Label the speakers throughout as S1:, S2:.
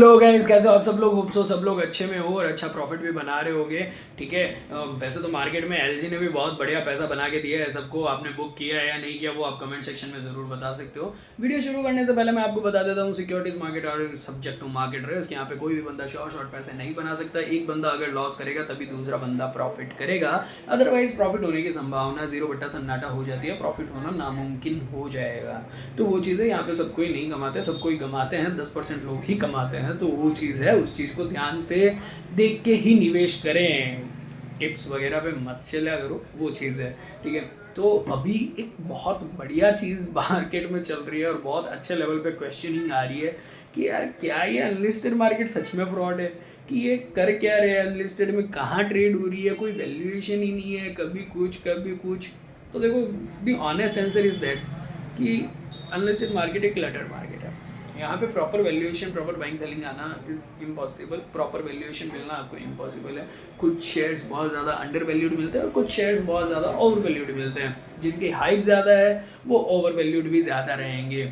S1: Hello guys, कैसे हो आप सब लोग। होप सो सब लोग अच्छे में हो और अच्छा प्रॉफिट भी बना रहे होगे। ठीक है। वैसे तो मार्केट में एलजी ने भी बहुत बढ़िया पैसा बना के दिया है सबको। आपने बुक किया है या नहीं किया वो आप कमेंट सेक्शन में ज़रूर बता सकते हो। वीडियो शुरू करने से पहले मैं आपको बता देता हूँ सिक्योरिटीज मार्केट और सब्जेक्ट टू मार्केट रिस्क। यहाँ पे कोई भी बंदा शॉर्ट पैसे नहीं बना सकता। एक बंदा अगर लॉस करेगा तभी दूसरा बंदा प्रॉफिट करेगा, अदरवाइज प्रॉफिट होने की संभावना 0 सन्नाटा हो जाती है, प्रॉफिट होना नामुमकिन हो जाएगा। तो वो चीज़ें यहाँ पे सब कोई नहीं कमाते, सब कोई कमाते हैं, 10% लोग ही कमाते हैं। तो वो चीज़ है, उस चीज़ को ध्यान से देख के ही निवेश करें, टिप्स वगैरह पे मत चला करो, वो चीज़ है। ठीक है। तो अभी एक बहुत बढ़िया चीज़ मार्केट में चल रही है और बहुत अच्छे लेवल पे क्वेश्चनिंग आ रही है कि यार क्या ये अनलिस्टेड मार्केट सच में फ्रॉड है, कि ये कर क्या रहे हैं, अनलिस्टेड में कहाँ ट्रेड हो रही है, कोई वैल्यूएशन ही नहीं है, कभी कुछ कभी कुछ। तो देखो, the honest answer is that कि अनलिस्टेड मार्केट एक क्लटर मार्केट है। यहाँ पे proper valuation, proper buying selling आना इज़ इम्पॉसिबल। प्रॉपर वैल्यूएशन मिलना आपको इम्पॉसिबल है। कुछ शेयर्स बहुत ज़्यादा अंडर वैल्यूड मिलते हैं और कुछ शेयर्स बहुत ज़्यादा ओवर वैल्यूड मिलते हैं। जिनकी हाइप ज़्यादा है वो ओवर वैल्यूड भी ज़्यादा रहेंगे।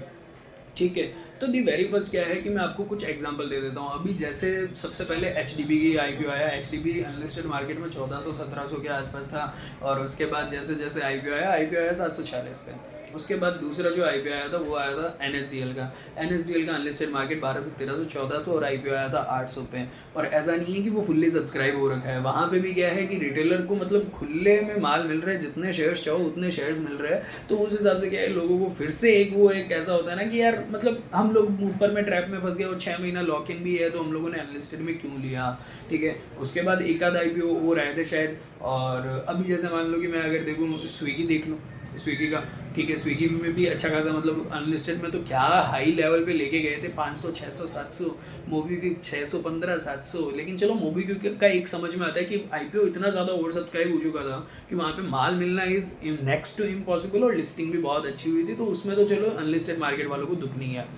S1: ठीक है। तो दी वेरी फर्स्ट क्या है कि मैं आपको कुछ एग्जांपल दे देता हूँ। अभी जैसे सबसे पहले एचडीबी की आईपीओ आया। एचडीबी अनलिस्टेड मार्केट में 1400-1700 के आसपास था और उसके बाद जैसे जैसे आईपीओ आया 746 पे। उसके बाद दूसरा जो आईपीओ आया था वो आया था एनएसडीएल का। एनएसडीएल का अनलिस्टेड मार्केट 1200, 1300, 1400 और आईपीओ आया था 800 पे। और ऐसा नहीं है कि वो फुल्ली सब्सक्राइब हो रखा है, वहाँ पे भी क्या है कि रिटेलर को मतलब खुले में माल मिल रहा है, जितने शेयर्स चाहो उतने शेयर्स मिल रहे हैं। तो उस हिसाब से क्या है, लोगों को फिर से एक ऐसा होता है ना कि यार मतलब हम लोग ऊपर में ट्रैप में फंस गए और 6 महीना लॉक इन भी है तो हम लोगों ने अनलिस्टेड में क्यों लिया। ठीक है। उसके बाद एक आध आईपीओ वो रहे थे शायद। और अभी जैसे मान लो कि मैं अगर देखूँ स्विगी देख लूँ, स्विगी का। ठीक है। स्विगी में भी अच्छा खासा मतलब अनलिस्टेड में तो क्या हाई लेवल पे लेके गए थे, 500, 600, 700। मोबीक्विक 615, 700। लेकिन चलो मोबीक्विक का एक समझ में आता है कि आईपीओ इतना ज़्यादा ओवर सब्सक्राइब हो चुका था कि वहाँ पे माल मिलना इज़ नेक्स्ट टू इम्पॉसिबल और लिस्टिंग भी बहुत अच्छी हुई थी। तो उसमें तो चलो अनलिस्टेड मार्केट वालों को दुख नहीं है।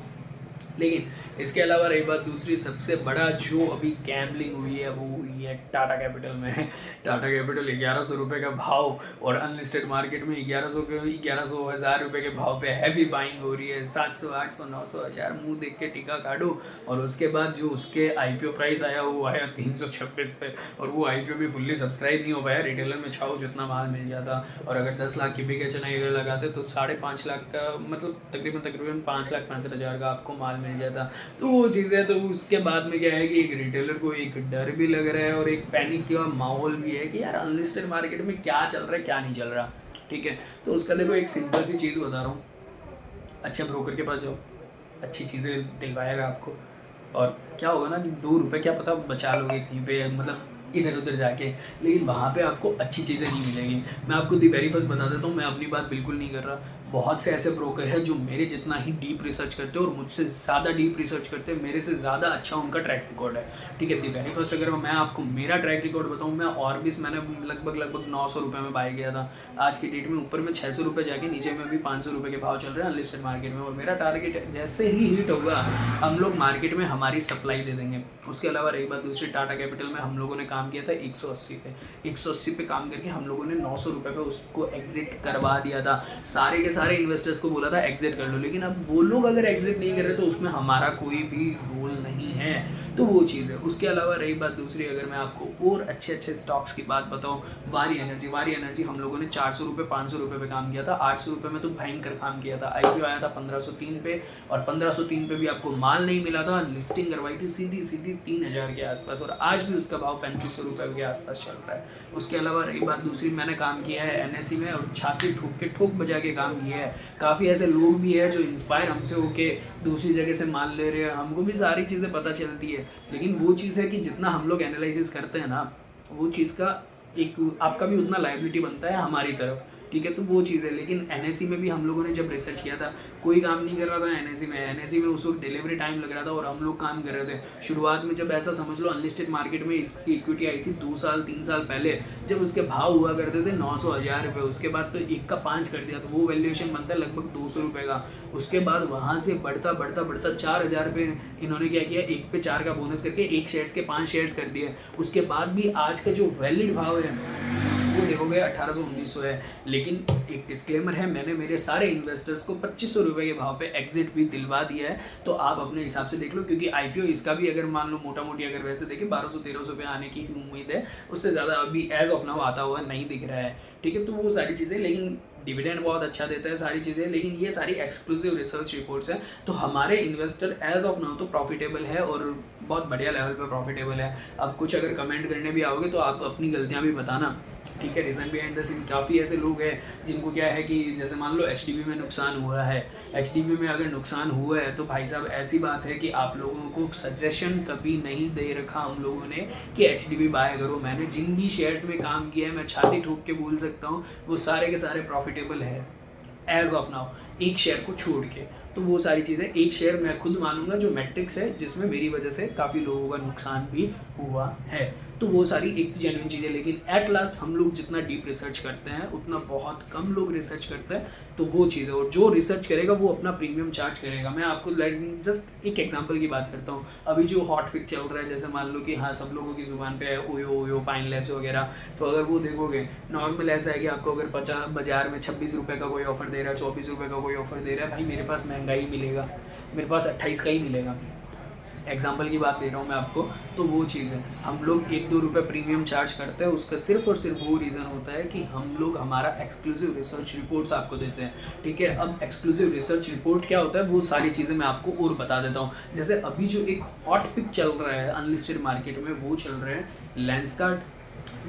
S1: लेकिन इसके अलावा रही बात दूसरी, सबसे बड़ा जो अभी गैम्बलिंग हुई है वो हुई है टाटा कैपिटल में। टाटा कैपिटल 1100 रुपये का भाव और अनलिस्टेड मार्केट में 1100 हज़ार रुपये के भाव पे हैवी बाइंग हो रही है। 700, 800, 900, 1000 मुंह देख के टीका काटो। और उसके बाद जो उसके आईपीओ प्राइस आया वो आया 326 पे। और वो आईपीओ भी फुल्ली सब्सक्राइब नहीं हो पाया। रिटेलर में छाओ जितना माल मिल जाता, और अगर 10 लाख की बिके चना अगर लगाते तो 5.5 लाख का मतलब तकरीबन 5,65,000 का आपको माल मिल जाता। तो वो चीज़ है। तो उसके बाद में क्या है कि एक रिटेलर को एक डर भी लग रहा है और एक पैनिक का माहौल भी है कि यार अनलिस्टेड मार्केट में क्या चल रहा है क्या नहीं चल रहा। ठीक है। तो उसका देखो एक सिंपल सी चीज़ बता रहा हूँ, अच्छे ब्रोकर के पास जाओ, अच्छी चीज़ें दिलवाएगा आपको। और क्या होगा ना कि 2 रुपये क्या पता बचा लोगे कहीं पे, मतलब इधर उधर जाके, लेकिन वहाँ पे आपको अच्छी चीज़ें नहीं मिलेंगी। मैं आपको दी वेरी फर्स्ट बता देता हूँ, मैं अपनी बात बिल्कुल नहीं कर रहा। बहुत से ऐसे ब्रोकर हैं जो मेरे जितना ही डीप रिसर्च करते हैं और मुझसे ज़्यादा डीप रिसर्च करते हैं, मेरे से ज़्यादा अच्छा उनका ट्रैक रिकॉर्ड है। ठीक है। दी वेरी फर्स्ट अगर मैं आपको मेरा ट्रैक रिकॉर्ड बताऊँ, मैं ऑर्बिस मैंने लगभग 900 रुपये में बाय किया था। आज की डेट में ऊपर में 600 रुपये जाके नीचे में भी 500 रुपये के भाव चल रहे हैं अनलिस्टेड मार्केट में। और मेरा टारगेट जैसे ही हिट होगा हम लोग मार्केट में हमारी सप्लाई दे देंगे। उसके अलावा रही बात दूसरी, टाटा कैपिटल में हम लोगों ने काम किया था 180 पे। 180 पे काम करके हम लोगों ने 900 रुपये पे उसको एग्जिट करवा दिया था। सारे के सारे इन्वेस्टर्स को बोला था एग्जिट कर लो, लेकिन अब वो लोग अगर एग्जिट नहीं कर रहे तो उसमें हमारा कोई भी रोल नहीं है। तो वो चीज़ है। उसके अलावा रही बात दूसरी, अगर मैं आपको और अच्छे अच्छे स्टॉक्स की बात बताऊँ, वारी एनर्जी हम लोगों ने 400 रुपये 500 रुपये पे काम किया था। 800 रुपये में तो भयंकर काम किया था। आईपीओ आया था 1503 पे और 1503 पे भी आपको माल नहीं मिला था। लिस्टिंग करवाई थी सीधी 3000 के आसपास और आज भी उसका भाव 3500 रुपये के आसपास चल रहा है। उसके अलावा रही बात दूसरी, मैंने काम किया है एनएससी में और छाती ठोक बजा के काम किया है। काफ़ी ऐसे लोग भी हैं जो इंस्पायर हमसे होके दूसरी जगह से माल ले रहे हैं, हमको भी सारी चीज़ें पता चलती है। लेकिन वो चीज़ है कि जितना हम लोग एनालिसिस करते हैं ना, वो चीज़ का एक आपका भी उतना लायबिलिटी बनता है हमारी तरफ। ठीक है। तो वो चीज़ है। लेकिन एनएससी में भी हम लोगों ने जब रिसर्च किया था कोई काम नहीं कर रहा था एनएससी में उस वक्त डिलीवरी टाइम लग रहा था और हम लोग काम कर रहे थे शुरुआत में। जब ऐसा समझ लो अनलिस्टेड मार्केट में इसकी इक्विटी आई थी 2 साल 3 साल पहले, जब उसके भाव हुआ करते थे 900 हज़ार रुपये। उसके बाद तो 1 का 5 कर दिया तो वो वैल्यूएशन बनता है लगभग 200 रुपये का। उसके बाद वहाँ से बढ़ता 4,000 रुपये इन्होंने क्या किया, 1 पे 4 का बोनस करके 1 शेयर्स के 5 शेयर्स कर दिए। उसके बाद भी आज का जो वैलिड भाव है वो देखोगे 1800-1900 है। लेकिन एक डिस्क्लेमर है, मैंने मेरे सारे इन्वेस्टर्स को 2500 रुपये के भाव पे एग्जिट भी दिलवा दिया है, तो आप अपने हिसाब से देख लो, क्योंकि आईपीओ इसका भी अगर मान लो मोटा मोटी अगर वैसे देखें 1200-1300 रुपये आने की उम्मीद है, उससे ज़्यादा अभी एज ऑफ नाउ आता हुआ नहीं दिख रहा है, ठीक है। तो वो सारी चीज़ें, लेकिन डिविडेंड बहुत अच्छा देता है, सारी चीज़ें, लेकिन ये सारी एक्सक्लूसिव रिसर्च रिपोर्ट्स हैं। तो हमारे इन्वेस्टर एज ऑफ नाउ तो प्रॉफिटेबल है और बहुत बढ़िया लेवल पे प्रॉफिटेबल है। अब कुछ अगर कमेंट करने भी आओगे तो आप अपनी गलतियाँ भी बताना, ठीक है। रीज़न बिहाइंड द सीन काफ़ी ऐसे लोग हैं जिनको क्या है कि जैसे मान लो एचडीबी में नुकसान हुआ है, एचडीबी में अगर नुकसान हुआ है तो भाई साहब ऐसी बात है कि आप लोगों को सजेशन कभी नहीं दे रखा हम लोगों ने कि एचडीबी बाय करो। मैंने जिन भी शेयर्स में काम किया है, मैं छाती ठोक के बोल सकता हूँ वो सारे के सारे प्रॉफिटेबल है एज ऑफ नाउ, एक शेयर को छोड़ के। तो वो सारी चीज़ें, एक शेयर मैं खुद मानूंगा जो मैट्रिक्स है, जिसमें मेरी वजह से काफ़ी लोगों का नुकसान भी हुआ है। तो वो सारी एक जेन्युइन चीज़ें, लेकिन एट लास्ट हम लोग जितना डीप रिसर्च करते हैं उतना बहुत कम लोग रिसर्च करते हैं। तो वो चीज़ है, और जो रिसर्च करेगा वो अपना प्रीमियम चार्ज करेगा। मैं आपको जस्ट एक एग्जांपल की बात करता हूँ। अभी जो हॉट पिक चल रहा है, जैसे मान लो कि हाँ सब लोगों की ज़ुबान पे है ओयो पाइन लैब्स वगैरह, तो अगर वो देखोगे नॉर्मल ऐसा है कि आपको अगर बाजार में 26 रुपये का कोई ऑफर दे रहा है, 24 रुपये का कोई ऑफर दे रहा है, भाई मेरे पास महंगाई मिलेगा, मेरे पास 28 का ही मिलेगा। एग्जाम्पल की बात दे रहा हूँ मैं आपको। तो वो चीज़ है, हम लोग 1-2 रुपये प्रीमियम चार्ज करते हैं, उसका सिर्फ और सिर्फ वो रीज़न होता है कि हम लोग हमारा एक्सक्लूसिव रिसर्च रिपोर्ट्स आपको देते हैं, ठीक है। अब एक्सक्लूसिव रिसर्च रिपोर्ट क्या होता है, वो सारी चीज़ें मैं आपको और बता देता हूँ। जैसे अभी जो एक हॉट पिक चल रहा है अनलिस्टेड मार्केट में, वो चल रहे हैं लेंसकार्ट,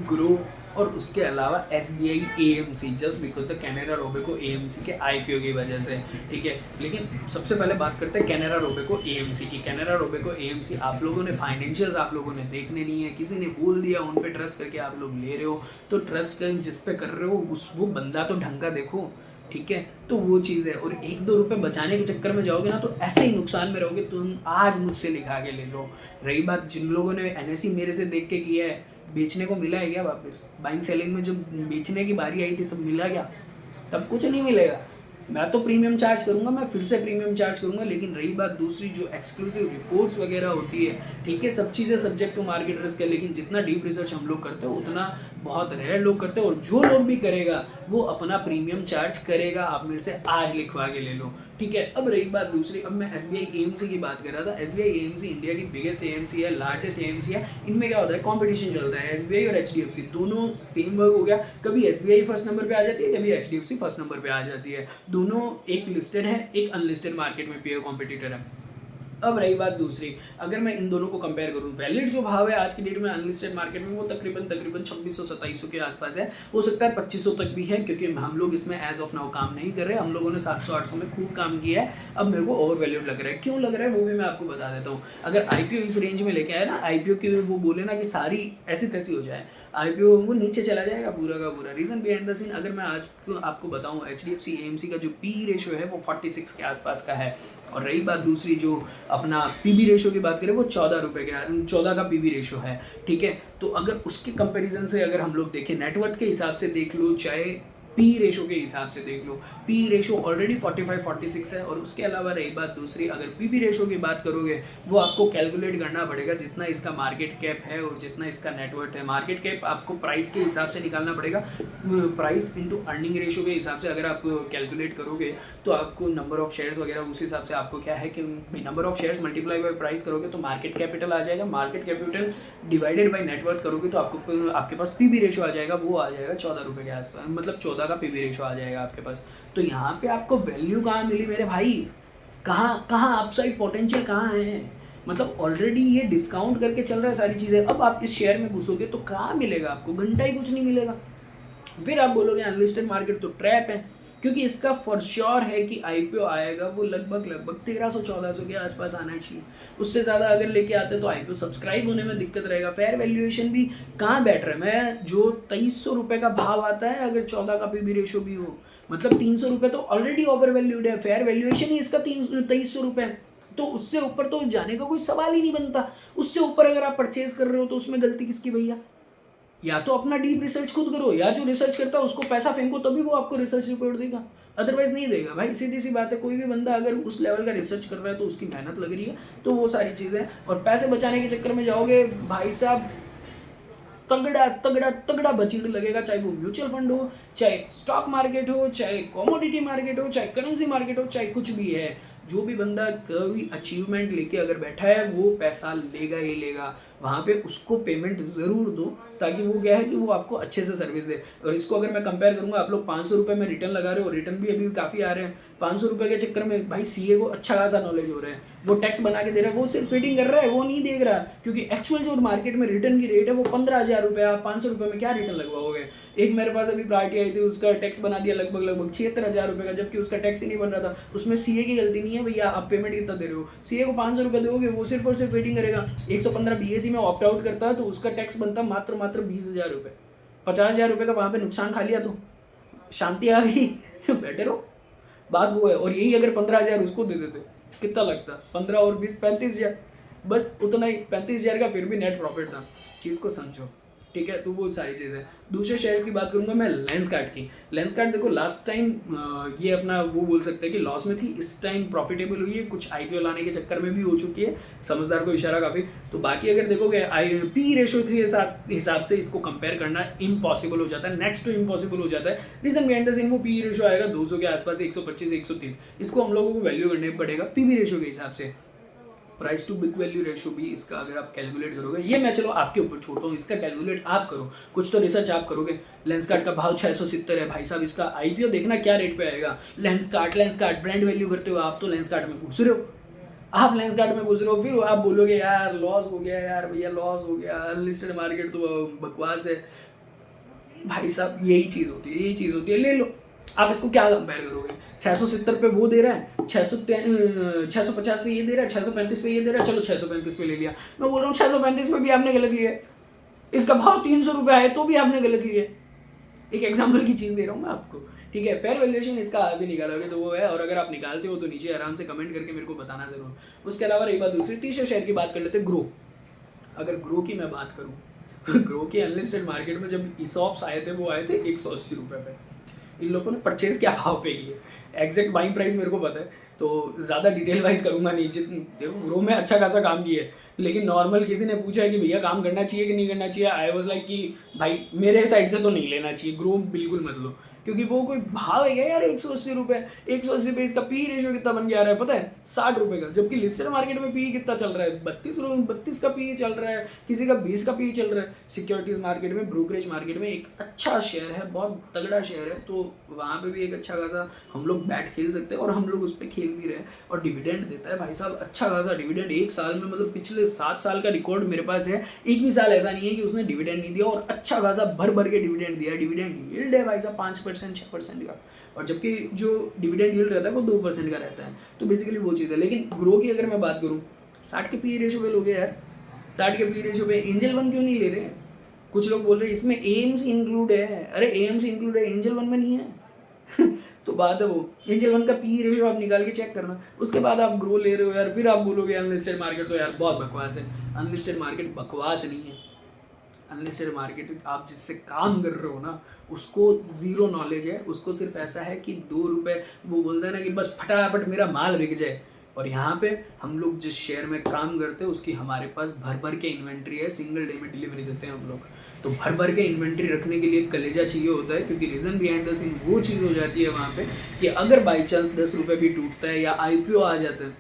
S1: ग्रो और उसके अलावा SBI AMC, just because the Canara Robeco AMC के IPO की वजह से, ठीक है। लेकिन सबसे पहले बात करते हैं कैनरा रोबेको AMC की। कैनरा रोबेको AMC आप लोगों ने फाइनेंशियल्स आप लोगों ने देखने नहीं है, किसी ने बोल दिया उन पे ट्रस्ट करके आप लोग ले रहे हो, तो ट्रस्ट कर जिस पे कर रहे हो वो बंदा तो ढंग का देखो, ठीक है। तो वो चीज़ है, और 1-2 रुपये बचाने के चक्कर में जाओगे ना तो ऐसे ही नुकसान में रहोगे। तुम आज मुझसे लिखा के ले लो। रही बात जिन लोगों ने NSE मेरे से देख के किया है, बेचने को मिला है क्या वापस? बाइंग सेलिंग में जब बेचने की बारी आई थी तब मिला क्या? तब कुछ नहीं मिलेगा। मैं तो प्रीमियम चार्ज करूंगा, मैं फिर से प्रीमियम चार्ज करूंगा। लेकिन रही बात दूसरी, जो एक्सक्लूसिव रिपोर्ट्स वगैरह होती है, ठीक है, सब चीज़ें सब्जेक्ट टू मार्केट रिस्क है, लेकिन जितना डीप रिसर्च हम लोग करते हैं उतना बहुत रेयर लोग करते हैं। और जो लोग भी करेगा वो अपना प्रीमियम चार्ज करेगा। आप मेरे से आज लिखवा के ले लो, ठीक है। अब रही बात दूसरी, अब मैं SBI AMC की बात कर रहा था। SBI AMC इंडिया की बिगेस्ट AMC है, लार्जेस्ट AMC है। इनमें क्या होता है, कंपटीशन चलता है। SBI और HDFC दोनों सेम वर्क हो गया, कभी SBI फर्स्ट नंबर पे आ जाती है, कभी HDFC फर्स्ट नंबर पे आ जाती है। दोनों एक लिस्टेड है, एक अनलिस्टेड मार्केट में पीयर कॉम्पिटिटर है। अब रही बात दूसरी, अगर मैं इन दोनों को कंपेयर करूं, वैलिड जो भाव है आज की डेट में अनलिस्टेड मार्केट में वो तकरीबन 2600-2700 के आसपास है। हो सकता है 2500 तक भी है, क्योंकि हम लोग इसमें एज ऑफ नाउ काम नहीं कर रहे। हम लोगों ने 700-800 में खूब काम किया है। अब मेरे को ओवर वैल्यूड लग रहा है। क्यों लग रहा है वो भी मैं आपको बता देता हूँ। अगर IPO इस रेंज में लेके आए ना, IPO की वो बोले ना कि सारी ऐसी तैसी हो जाए, IPO वो नीचे चला जाएगा पूरा का पूरा। रीज़न बिहाइंड द सीन अगर मैं आज आपको बताऊँ, HDFC AMC का जो PE रेशो है वो 46 के आसपास का है। और रही बात दूसरी, जो अपना PB रेशो की बात करें, वो 14 का PB रेशो है, ठीक है। तो अगर उसके कंपैरिजन से अगर हम लोग देखें, नेटवर्थ के हिसाब से देख लो, चाहे पी रेशो के हिसाब से देख लो, पी रेशो ऑलरेडी 45-46 है। और उसके अलावा रही बात दूसरी, अगर पीबी रेशो की बात करोगे वो आपको कैलकुलेट करना पड़ेगा जितना इसका मार्केट कैप है और जितना इसका नेटवर्थ है। मार्केट कैप आपको प्राइस के हिसाब से निकालना पड़ेगा, प्राइस इंटू अर्निंग रेशो के हिसाब से अगर आप कैलकुलेट करोगे तो आपको नंबर ऑफ शेयर्स वगैरह उस हिसाब से आपको क्या है कि number of shares multiply by price करोगे तो मार्केट कैपिटल आ जाएगा। Market capital divided by net worth करोगे तो आपको आपके पास पीबी रेशो आ जाएगा, वो आ जाएगा 14 रुपये के आसपास, मतलब 14 का पीबी रेशो आ जाएगा आपके पास। तो यहाँ पे आपको वैल्यू कहाँ मिली मेरे भाई? कहाँ अपसाइड पोटेंशियल कहाँ है? मतलब ऑलरेडी ये डिस्काउंट करके चल रहा है सारी चीज़ें। अब आप इस शेयर में घुसोगे तो कहाँ मिलेगा आपको? घंटा ही कुछ नहीं मिलेगा। फिर आप बोलोगे अनलिस्टेड मार्केट तो ट्रैप है, क्योंकि इसका फॉर श्योर है कि IPO आएगा वो लगभग 1300-1400 के आसपास आना चाहिए। उससे ज़्यादा अगर लेके आते तो IPO सब्सक्राइब होने में दिक्कत रहेगा। फेयर वैल्यूएशन भी कहाँ बैठ रहा है? मैं जो 2300 रुपये का भाव आता है, अगर 14 का PB रेशो भी हो, मतलब 300 रुपये तो ऑलरेडी ओवर वैल्यूड है। फेयर वैल्यूएशन ही इसका 2300 रुपये, तो उससे ऊपर तो जाने का कोई सवाल ही नहीं बनता। उससे ऊपर अगर आप परचेज कर रहे हो तो उसमें गलती किसकी भैया? या तो अपना डीप रिसर्च खुद करो, या जो रिसर्च करता है उसको पैसा फेंको, तभी वो आपको रिसर्च रिपोर्ट देगा, अदरवाइज नहीं देगा भाई। सीधी सी बात है, कोई भी बंदा अगर उस लेवल का रिसर्च कर रहा है तो उसकी मेहनत लग रही है। तो वो सारी चीज़ें, और पैसे बचाने के चक्कर में जाओगे भाई साहब, तगड़ा तगड़ा तगड़ा बचीड़ लगेगा, चाहे वो म्यूचुअल फंड हो, चाहे स्टॉक मार्केट हो, चाहे कमोडिटी मार्केट हो, चाहे करेंसी मार्केट हो, चाहे कुछ भी है। जो भी बंदा कोई अचीवमेंट लेके अगर बैठा है वो पैसा लेगा ही लेगा। वहाँ पे उसको पेमेंट ज़रूर दो, ताकि वो क्या है कि वो आपको अच्छे से सर्विस दे। और इसको अगर मैं कंपेयर करूँगा, आप लोग 500 रुपये में रिटर्न लगा रहे हो, रिटर्न भी अभी काफ़ी आ रहे हैं। 500 रुपये के चक्कर में भाई सीए को अच्छा खासा नॉलेज हो रहा है, वो टैक्स बना के दे रहा है, वो सिर्फ फिटिंग कर रहा है, वो नहीं देख रहा। क्योंकि एक्चुअल जो मार्केट में रिटर्न की रेट है वो 15,000 रुपये। आप 500 रुपये में क्या रिटर्न लगवाओगे? एक मेरे पास अभी पार्टी आई थी, उसका टैक्स बना दिया लगभग 76,000 रुपये का, जबकि उसका टैक्स ही नहीं बन रहा था। उसमें सीए की गलती नहीं है भैया, आप पेमेंट कितना दे रहे हो? सीए को 500 रुपये दोगे, वो सिर्फ और सिर्फ वेटिंग करेगा। 115 बीएसई में ऑप्ट आउट करता है तो उसका टैक्स बनता मात्र 20,000 रुपये। 50,000 रुपये का वहाँ पे नुकसान खा लिया तो शांति आ गई। बैठे रहो, बात वो है। और यही अगर 15,000 उसको दे देते कितना लगता? 15 और 20 35,000, बस उतना ही। 35,000 का फिर भी नेट प्रॉफिट था। चीज़ को समझो, ठीक है। तो वो सारी चीज़ें। दूसरे शेयर्स की बात करूंगा मैं लेंसकार्ट की। लेंसकार्ट देखो लास्ट टाइम ये अपना वो बोल सकते हैं कि लॉस में थी, इस टाइम प्रॉफिटेबल हुई है, कुछ आईपीओ लाने के चक्कर में भी हो चुकी है। समझदार को इशारा काफ़ी। तो बाकी अगर देखोगे पी रेशो के हिसाब से इसको कंपेयर करना इम्पॉसिबल हो जाता है, नेक्स्ट टू इम्पॉसिबल हो जाता है। रीजन बिहाइंड द सीन वो पी रेशो आएगा 200 के आसपास, 125 130। इसको हम लोगों को वैल्यू करने पड़ेगा पीवी रेशो के हिसाब से। Price to big value ratio भी इसका अगर आप कैलकुलेट करोगे, ये मैं चलो आपके ऊपर छोड़ता हूँ, इसका कैलकुलेट आप करो, कुछ तो रिसर्च आप करोगे। लेंसकार्ट का भाव 670 है भाई साहब, इसका आईपीओ देखना क्या रेट पे आएगा। लेंसकार्ट ब्रांड वैल्यू करते हो आप, तो लेंसकार्ट में घुस रहे हो, आप लेंसकार्ट में घुस रहे हो, फिर आप बोलोगे यार लॉस हो गया, यार भैया लॉस हो गया, अनलिस्टेड मार्केट तो बकवास है। भाई साहब यही चीज़ होती है, ले लो। आप इसको क्या कंपेयर करोगे? 670 पे वो दे रहा है, 650 पे ये दे रहा है, 635 पे ये दे रहा है, चलो 635 पे ले लिया। मैं बोल रहा हूँ 635 पे भी आपने गलत लिया है, इसका भाव 300 रुपये है तो भी आपने गलत लिया है। एक एग्जाम्पल की चीज़ दे रहा हूँ मैं आपको, ठीक है। फेयर वैल्यूएशन इसका आप भी निकालोगे तो वो है, और अगर आप निकालते हो तो नीचे आराम से कमेंट करके मेरे को बताना जरूर। उसके अलावा एक बात दूसरी, तीसरे शेयर की बात कर लेते हैं, ग्रो। अगर ग्रो की मैं बात करूँ, ग्रो की अनलिस्टेड मार्केट में जब ईसॉप्स आए थे वो आए थे 180 रुपये पे। इन लोगों ने परचेज क्या भाव पे किए, एग्जैक्ट बाइंग प्राइस मेरे को पता है, तो ज़्यादा डिटेल वाइज करूँगा नहीं। देखो ग्रो में अच्छा खासा काम किया है, लेकिन नॉर्मल किसी ने पूछा है कि भैया काम करना चाहिए कि नहीं करना चाहिए, आई वाज लाइक कि भाई मेरे साइड से तो नहीं लेना चाहिए, ग्रो बिल्कुल मत लो। क्योंकि वो कोई भाव है क्या यार 180 रुपये? 180 रुपये, इसका पी रेशियो कितना बन के आ रहा है पता है? 60 रुपये का। जबकि लिस्टेड मार्केट में पी कितना चल रहा है? 32 का पी चल रहा है, किसी का 20 का पी चल रहा है। सिक्योरिटीज मार्केट में, ब्रोकरेज मार्केट में एक अच्छा शेयर है, बहुत तगड़ा शेयर है, तो वहाँ पे भी एक अच्छा खासा हम लोग बैट खेल सकते हैं, और हम लोग उस पर खेल भी रहे हैं। और डिविडेंड देता है भाई साहब, अच्छा खासा डिविडेंड एक साल में, मतलब पिछले 7 साल का रिकॉर्ड मेरे पास है, एक भी साल ऐसा नहीं है कि उसने डिविडेंड नहीं दिया, और अच्छा खासा भर के डिविडेंड दिया। डिविडेंड यील्ड है भाई साहब 5% 6% का, और जबकि जो डिविडेंड यील्ड रहता है वो 2% का रहता है। तो बेसिकली वो चीज़ है। लेकिन ग्रो की अगर मैं बात करूँ, 60 के पी रेशो पे लोगे यार, 60 के पी रेशो पे एंजल वन क्यों नहीं ले रहे? कुछ लोग बोल रहे हैं इसमें एम्स इंक्लूड है। अरे एम्स इंक्लूड है, एंजल वन में नहीं है। तो बात है वो, एंजल वन का पी रेशो आप निकाल के चेक करना, उसके बाद आप ग्रो ले रहे हो यार, फिर आप बोलोगे अनलिस्टेड मार्केट तो यार बहुत बकवास है। अनलिस्टेड मार्केट बकवास नहीं है। अनलिस्टेड मार्केट आप जिससे काम कर रहे हो ना, उसको ज़ीरो नॉलेज है, उसको सिर्फ ऐसा है कि 2 रुपये, वो बोलता है ना कि बस फटाफट मेरा माल बिक जाए। और यहाँ पे हम लोग जिस शेयर में काम करते हैं उसकी हमारे पास भर के इन्वेंट्री है, सिंगल डे में डिलीवरी देते हैं हम लोग। तो भर के इन्वेंट्री रखने के लिए कलेजा चाहिए होता है, क्योंकि रीज़न बिहाइंड द सीन वो चीज़ हो जाती है वहाँ पे कि अगर बाई चांस 10 रुपये भी टूटता है या IPO आ जाता है,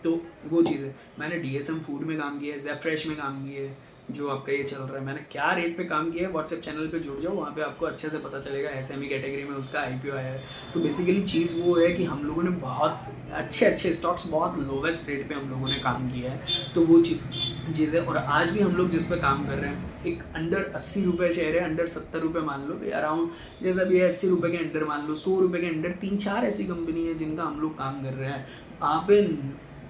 S1: तो वो चीज़ है। मैंने DSM फूड में काम किया है, ज़ेफ्रेश में काम किया है, जो आपका ये चल रहा है, मैंने क्या रेट पे काम किया है, व्हाट्सएप चैनल पे जुड़ जाओ, वहाँ पे आपको अच्छे से पता चलेगा। SME कैटेगरी में उसका IPO आया है। तो बेसिकली चीज़ वो है कि हम लोगों ने बहुत अच्छे स्टॉक्स बहुत लोवेस्ट रेट पे हम लोगों ने काम किया है। तो वो चीज़ है। और आज भी हम लोग जिस पे काम कर रहे हैं, एक अंडर 80 रुपये शेयर है, अंडर 70 रुपये मान लो, अराउंड जैसा भी है 80 रुपये के अंडर मान लो, 100 रुपये के अंडर 3-4 ऐसी कंपनी है जिनका हम लोग काम कर रहे हैं। वहाँ पे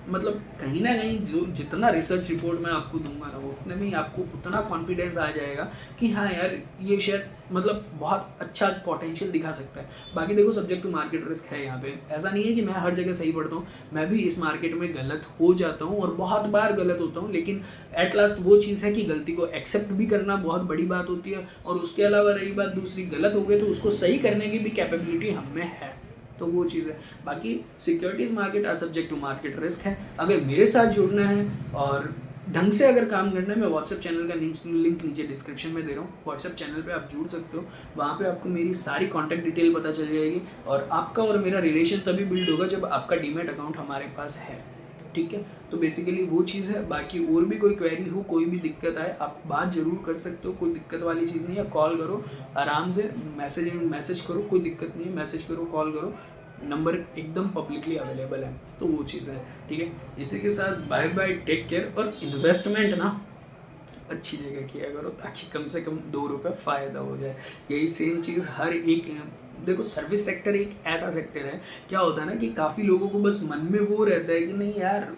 S1: मतलब कहीं ना कहीं जो जितना रिसर्च रिपोर्ट मैं आपको दूंगा ना, उतने में ही आपको उतना कॉन्फिडेंस आ जाएगा कि हाँ यार ये शेयर मतलब बहुत अच्छा पोटेंशियल दिखा सकता है। बाकी देखो सब्जेक्ट टू मार्केट रिस्क है यहाँ पे, ऐसा नहीं है कि मैं हर जगह सही पढ़ता हूँ, मैं भी इस मार्केट में गलत हो जाता हूँ और बहुत बार गलत होता हूँ। लेकिन एट लास्ट वो चीज़ है कि गलती को एक्सेप्ट भी करना बहुत बड़ी बात होती है, और उसके अलावा रही बात दूसरी, गलत हो गए तो उसको सही करने की भी कैपेबिलिटी हम में है। तो वो चीज़ है। बाकी securities market are subject to market risk है। अगर मेरे साथ जुड़ना है और ढंग से अगर काम करना है, मैं व्हाट्सएप चैनल का लिंक नीचे डिस्क्रिप्शन में दे रहा हूँ। व्हाट्सएप चैनल पे आप जुड़ सकते हो, वहाँ पे आपको मेरी सारी कॉन्टैक्ट डिटेल पता चल जाएगी, और आपका और मेरा रिलेशन तभी बिल्ड होगा जब आपका डीमैट अकाउंट हमारे पास है, ठीक है। तो बेसिकली वो चीज़ है। बाकी और भी कोई क्वेरी हो, कोई भी दिक्कत आए, आप बात ज़रूर कर सकते हो, कोई दिक्कत वाली चीज़ नहीं है। कॉल करो आराम से, मैसेज करो, कोई दिक्कत नहीं है, मैसेज करो, कॉल करो, नंबर एकदम पब्लिकली अवेलेबल है। तो वो चीज़ है, ठीक है। इसी के साथ बाय बाय, टेक केयर। और इन्वेस्टमेंट ना अच्छी जगह किया करो, ताकि कम से कम 2 रुपये फ़ायदा हो जाए। यही सेम चीज़ हर एक, देखो सर्विस सेक्टर एक ऐसा सेक्टर है, क्या होता है ना कि काफ़ी लोगों को बस मन में वो रहता है कि नहीं यार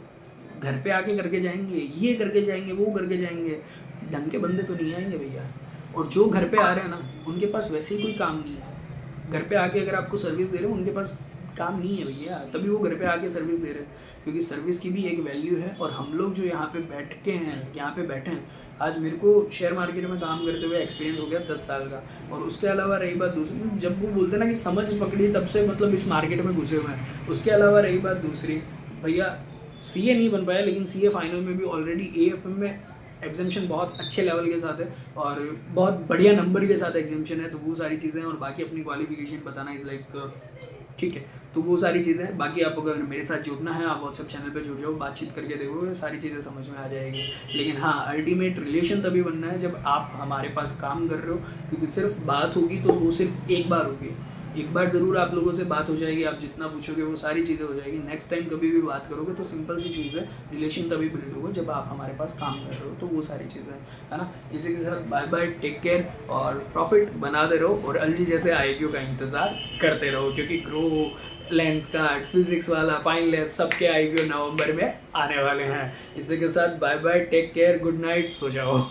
S1: घर पे आके करके जाएंगे, ये करके जाएंगे, वो करके जाएंगे, ढंग के बंदे तो नहीं आएंगे भैया। और जो घर पे आ रहे हैं ना, उनके पास वैसे ही कोई काम नहीं है। घर पे आके अगर आपको सर्विस दे रहे हो, उनके पास काम नहीं है भैया, तभी वो घर पे आके सर्विस दे रहे हैं, क्योंकि सर्विस की भी एक वैल्यू है। और हम लोग जो यहाँ पे बैठे हैं, आज मेरे को शेयर मार्केट में काम करते हुए एक्सपीरियंस हो गया 10 साल का। और उसके अलावा रही बात दूसरी, जब वो बोलते हैं ना कि समझ पकड़ी, तब से मतलब इस मार्केट में घुसे हुए हैं। उसके अलावा रही बात दूसरी, भैया सीए नहीं बन पाया, लेकिन सीए फाइनल में भी ऑलरेडी एएफएम में एग्जामेशन बहुत अच्छे लेवल के साथ है, और बहुत बढ़िया नंबर के साथ एग्जामेशन है। तो वो सारी चीज़ें, और बाकी अपनी क्वालिफिकेशन बताना इज़ लाइक, ठीक है। तो वो सारी चीज़ें, बाकी आपको अगर मेरे साथ जुड़ना है, आप व्हाट्सएप चैनल पे जुड़ जाओ, बातचीत करके देखो, सारी चीज़ें समझ में आ जाएगी। लेकिन हाँ, अल्टीमेट रिलेशन तभी बनना है जब आप हमारे पास काम कर रहे हो, क्योंकि सिर्फ बात होगी तो वो सिर्फ एक बार होगी। एक बार ज़रूर आप लोगों से बात हो जाएगी, आप जितना पूछोगे वो सारी चीज़ें हो जाएगी। नेक्स्ट टाइम कभी भी बात करोगे तो सिंपल सी चीज़ है, रिलेशन तभी बिल्ड होगा जब आप हमारे पास काम कर रहे हो। तो वो सारी चीज़ें है ना। इसी के साथ बाय बाय, टेक केयर, और प्रॉफिट बनाते रहो, और एलजी जैसे आईपीओ का इंतज़ार करते रहो, क्योंकि Groww, Lenskart, Physics Wallah, Pine Lab, सबके आईपीओ नवंबर में आने वाले हैं। इसी के साथ bye bye, take care, good night, सो जाओ।